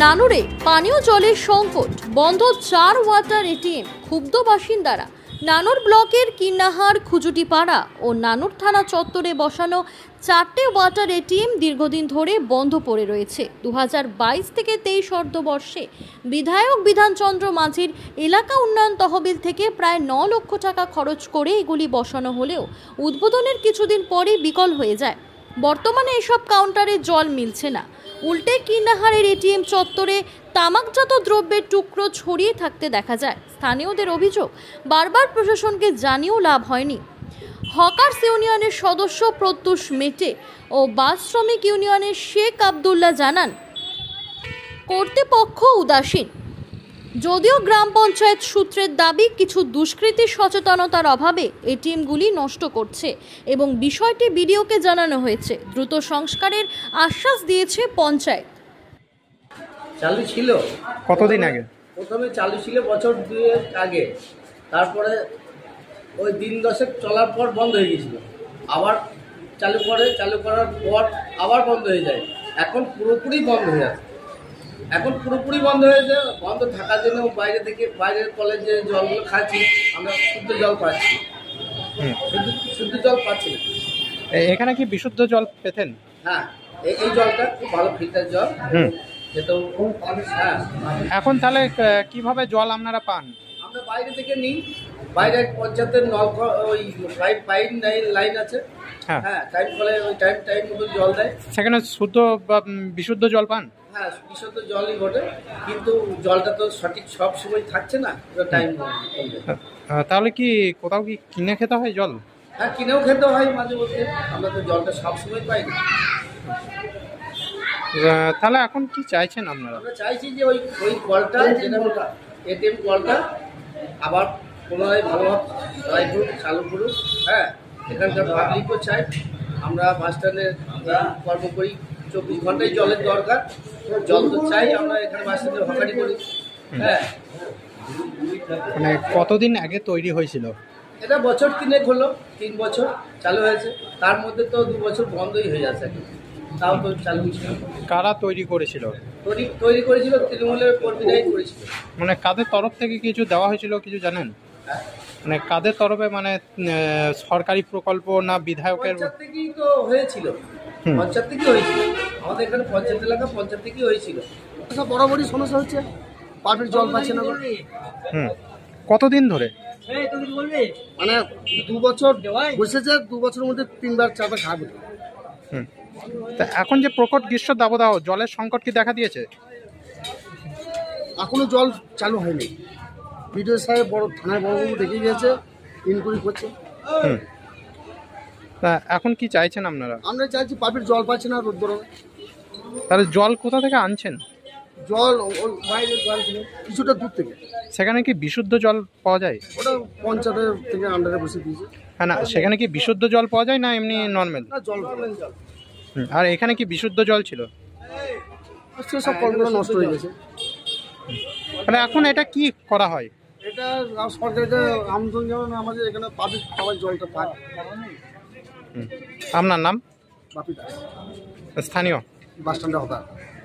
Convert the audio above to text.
নানুরে পানীয় জলের সংকট, বন্ধ 4 ওয়াটার এটিএম। ক্ষুব্ধ বাসিন্দারা। নানুর ব্লকের কিন্নাহার, খুজুটিপাড়া ও নানুর থানা চত্বরে বসানো 4টে ওয়াটার এটিএম দীর্ঘদিন ধরে বন্ধ পড়ে রয়েছে। 2022 থেকে 23 অর্থবর্ষে বিধায়ক বিধানচন্দ্র মাঝির এলাকা উন্নয়ন তহবিল থেকে প্রায় 9 লক্ষ টাকা খরচ করে এগুলি বসানো হলেও উদ্বোধনের কিছুদিন পরেই বিকল হয়ে যায়। বর্তমানে এসব কাউন্টারে জল মিলছে না, উল্টে কিন্নাহারের এটিএম চত্বরে তামাকজাত দ্রব্যের টুকরো ছড়িয়ে থাকতে দেখা যায়। স্থানীয়দের অভিযোগ, বারবার প্রশাসনকে জানিয়েও লাভ হয়নি। হকার্স ইউনিয়নের সদস্য প্রত্যুষ মেটে ও বাস শ্রমিক ইউনিয়নের শেখ আবদুল্লাহ জানান, কর্তৃপক্ষ উদাসীন। যদিও গ্রাম পঞ্চায়েত সূত্রের দাবি, কিছু দুষ্কৃতী সচেতনতার অভাবে এটিএমগুলি নষ্ট করছে এবং বিষয়টি বিডিওকে জানানো হয়েছে। দ্রুত সংস্কারের আশ্বাস দিয়েছে পঞ্চায়েত। চালু ছিল কতদিন আগে? প্রথমে চালু ছিল বছর 2 আগে, তারপরে ওই দিন 10 চলার পর বন্ধ হয়ে গিয়েছিল, আবার চালু করার পর আবার বন্ধ হয়ে যায়। এখন পুরোপুরি বন্ধ হয়ে আছে। বন্ধ থাকার জন্য বাইরের কলের যে জলগুলো খাচ্ছি আমরা শুদ্ধ জল পাচ্ছি। শুদ্ধ জল পাচ্ছি না। এখানে কি বিশুদ্ধ জল পেতেন? হ্যাঁ, এই জলটা খুব ভালো ফিল্টার জল। হ্যাঁ, এখন তাহলে কিভাবে জল আপনারা পান? আমরা বাইরে থেকে নিই। বাইরে পঞ্চায়েতের ওই পাইপ লাইন আছে। হ্যাঁ, টাইম কলে ওই টাইম মতো জল দেয়। সেখানে শুদ্ধ বা বিশুদ্ধ জল পান? হ্যাঁ, বিশুদ্ধ জলই ঘটে, কিন্তু জলটা তো সঠিক সব সময় থাকছে না, টাইম। তাহলে কি কোথাও কি কিনে খেতে হয় জল? হ্যাঁ, কিনেও খেতে হয় মাঝে মধ্যে, আমরা তো জলটা সব সময় পাই না। তাহলে এখন কি চাইছেন আপনারা? আমরা চাইছি যে ওই কলটা, যেটা এটিএম কলটা আবার পুনরায় ভালোভাবে চালু করুক। হ্যাঁ, এখানকার পাবলিকও চাই। আমরা বাস স্ট্যান্ডে কর্ম করি, 24 ঘন্টায় জলের দরকার। জল তো চাই, আমরা এখানে বাস স্ট্যান্ডে হকারি করি। হ্যাঁ, মানে কতদিন আগে তৈরি হয়েছিল এটা? বছর 3 হলো, 3 বছর চালু হয়েছে, তার মধ্যে তো 2 বছর বন্ধই হয়ে যাচ্ছে। তাও তো চালু ছিল। কারা তৈরি করেছিল? তৈরি করেছিল তৃণমূলের কর্মীরাই করেছিল। মানে কাদের তরফ থেকে কিছু দেওয়া হয়েছিল কিছু জানেন? হ্যাঁ, মানে কাদের তরফে, মানে সরকারি প্রকল্প না বিধায়কের? পঞ্চায়েত থেকেই তো হয়েছিল। পঞ্চায়েত থেকেই হয়েছিল, আমাদের এখানে পঞ্চায়েত এলাকা, পঞ্চায়েত থেকেই হয়েছিল। সব বরাবরই সমস্যা হচ্ছে, পাইপের জল পাচ্ছে না। কতদিন ধরে? মানে 2 বছর বসেছে, 2 বছরের মধ্যে 3বার 4বার খারাপ হতো। তা এখন যে প্রকট গ্রীষ্ম দাবদাহ, জলের সংকট কি দেখা দিয়েছে? এখনো জল চালু হয়নি। বিডিও সাহেব থানায় বড়বাবু দেখে গিয়েছে, ইনকোয়ারি করছে। তা এখন কি চাইছেন আপনারা? আমরা চাইছি, পাইপের জল পাচ্ছে না, রোদ গরমে। তাহলে জল কোথা থেকে আনছেন? জল বাইরের জল থেকে, কিছুটা দূর থেকে। সেখানে কি বিশুদ্ধ জল পাওয়া যায়? ওটা পঞ্চায়েতের থেকে আন্ডারে বসে দিয়েছে। হ্যাঁ, না সেখানে কি বিশুদ্ধ জল পাওয়া যায় না এমনি নর্মাল? না, জল। আর এখানে কি বিশুদ্ধ জল ছিল? সব কলগুলো নষ্ট হয়ে গেছে। মানে এখন এটা কি করা হয়? এটা সরকারকে আমন্ত্রণ জানানো, আমাদের এখানে পাবলিক সবাই জলটা পায়। আপনার নাম? বাপি দাস, স্থানীয় বাস স্ট্যান্ডে হতার।